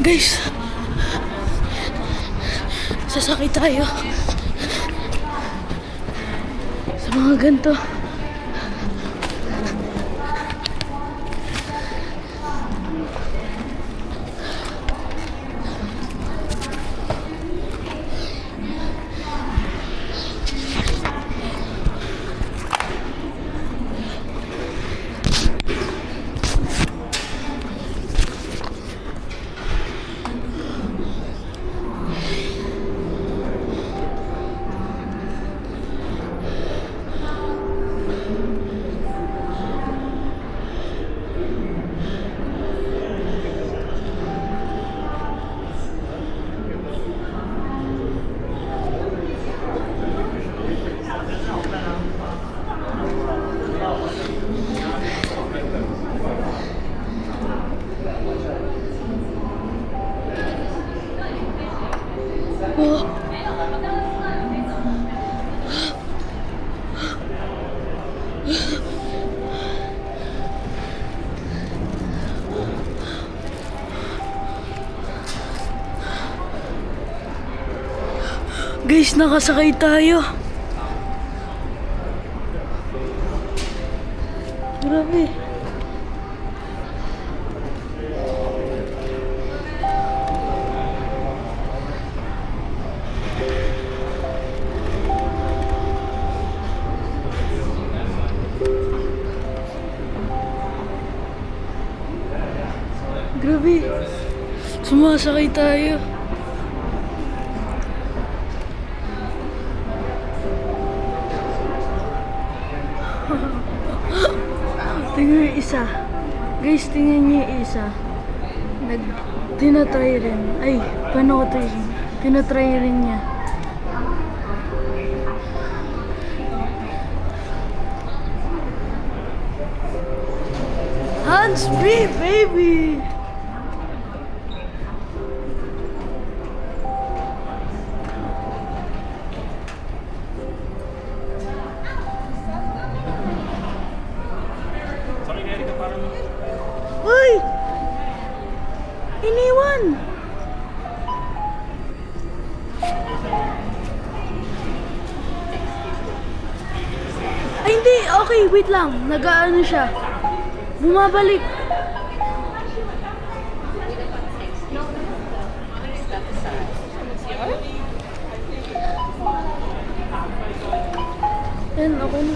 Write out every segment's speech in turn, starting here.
Guys, sasakay tayo sa mga ganito. Oh. Guys, nakasakay tayo. Grabe. Grabe. Sumasakay tayo. Tingnan yung isa. Guys, tingnan niyo yung isa. Tinatry rin. Ay, paano ko ito yun? Tinatry rin niya. Hands-free, baby! Uy! Iniwan! Ay, hindi. Okay, wait lang. Nag-ano siya. Bumabalik. Ayan, okay na.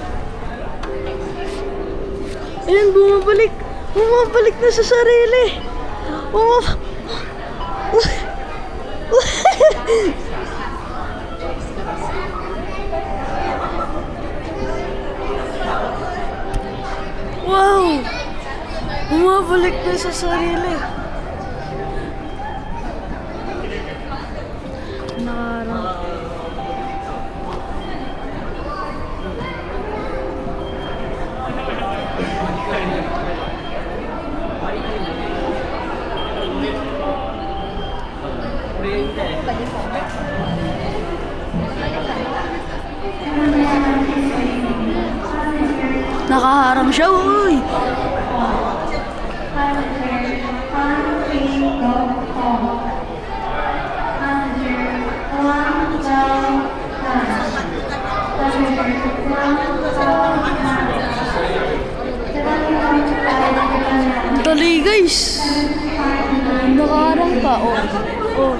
Ayan, bumabalik. Bumabalik na sa sarili. Wow! Bumabalik na sa sarili. Nakarang. Nakaharang siya, uy! Dali, guys! Nakaharang ka, oh. Oh.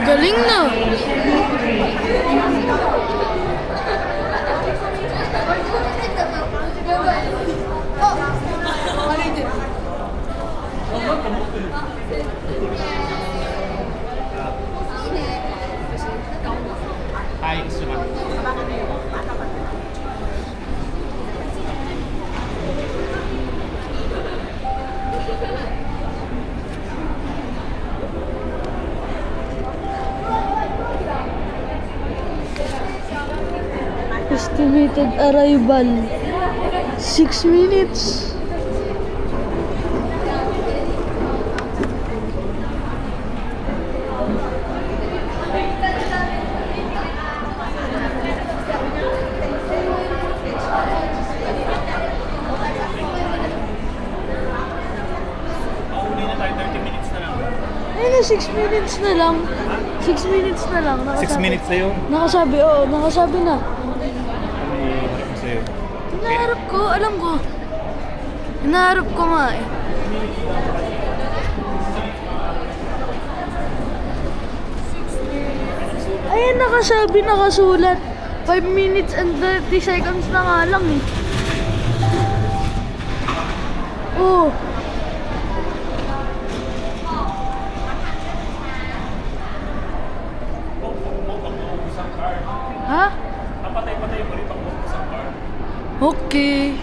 Galing na! Estimated arrival 6 minutes. 6 minutes na lang. 6 minutes na lang. 6 minutes sa'yo. Nakasabi, oo. Nakasabi na. Ano i-harap mo sa'yo? Hinaharap ko, alam ko. Hinaharap ko nga eh. Ayan, nakasabi, nakasulat. 5 minutes and 30 seconds na nga lang eh. Oh. Ha? Napatay-patay mo rin pang isang car. Okay.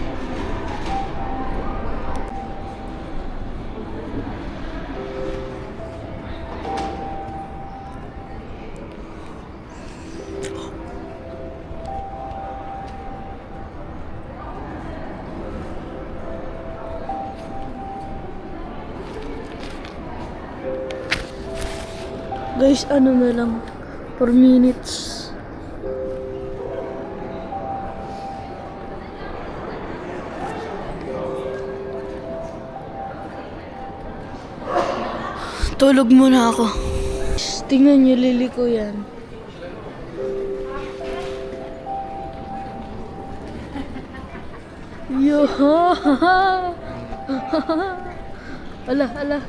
Guys, ano na lang, 4 minutes. Tulog muna ako. Tingnan niyo, liliko yan. Yo, ala, ala.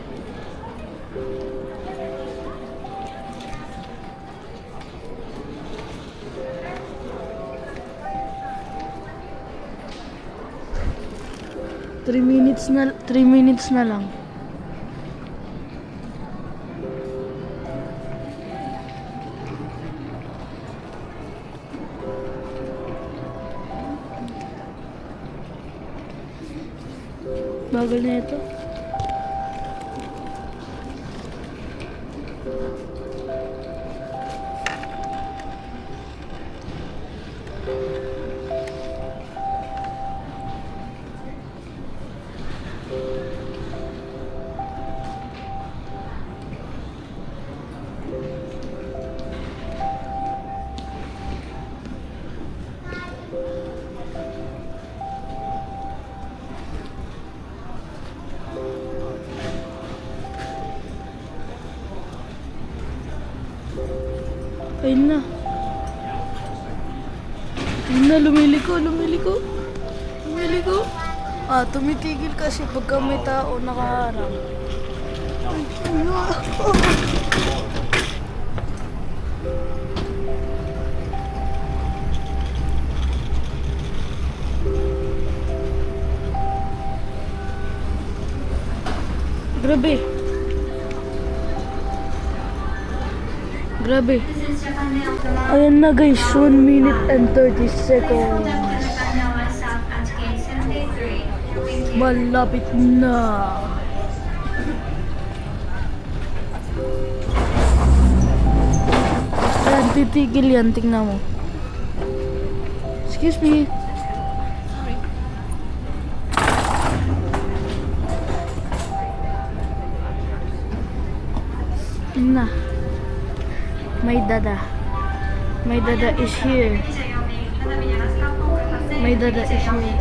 Three minutes na lang. Bagal na ito. Ayun na. Ayun na, lumiliko. Ah, tumitigil kasi pagka may tao nakaharap. Ay, ano? Grabe. Grabe. Ayan na guys, 1 minute and 30 seconds. Malapit na. Ayan, titigil yan, tingnan mo. Excuse me. Na. My dada. My dada is here. My dada is here.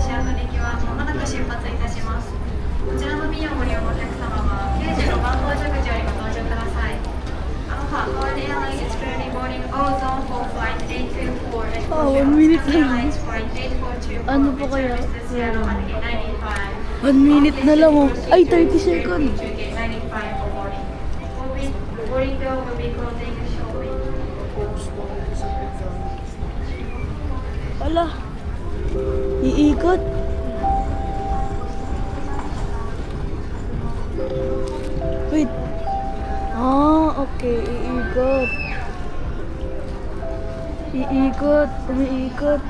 こちらの便をご利用のお客様は、刑事の番号蛇口よりご搭乗ください。Howard Airlines is currently boarding all zone for flight 824 and Oh, 1 minute na lang. Airlines flight 842 Ano po kaya? services Seattle at gate 95. 1 minute na lang oh. Ay, 30 seconds. To gate 95 for boarding. Boarding door will be closing shortly. Ala. Iikot. Wait. Ah, okay. Iikot. Umiikot.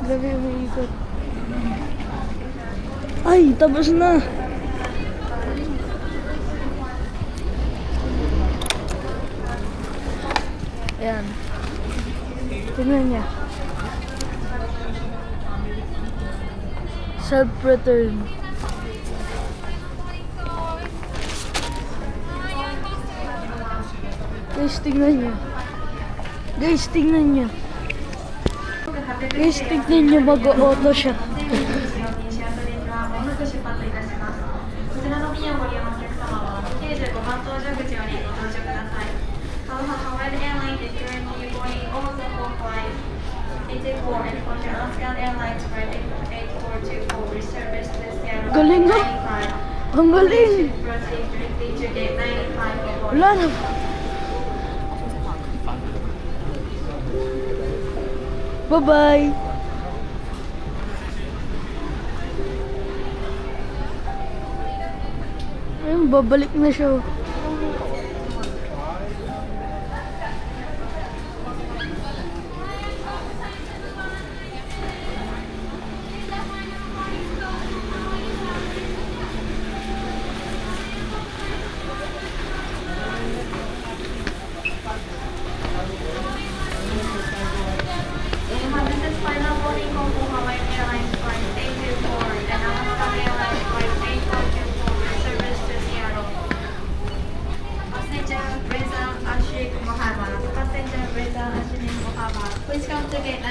Grabe, umiikot. Ay, tapos na. Ayan. Tingnan niya. Self-return. Guys, tingnan niyo. Guys, tingnan niyo. Guys, tingnan niyo, mag-auto siya. こちらの便をご利用のお客様は、95番搭乗口よりご到着 Aloha Hawaiian Airlines is currently boarding all the full flights 84 and Function Alaska Airlines flight 8424 with service to Seattle Galing, no? 95. Ang galing! Please proceed directly to gate 95 for boarding. Wala na. Bye-bye! Ayun, babalik na siya. This is final boarding call for Hawaiian Airlines flight 824 and Alaska Airlines flight 8424 with service to Seattle. Passenger Reza Ashik Muhammad. Passenger Reza Ashik Muhammad. Please come to gate 95.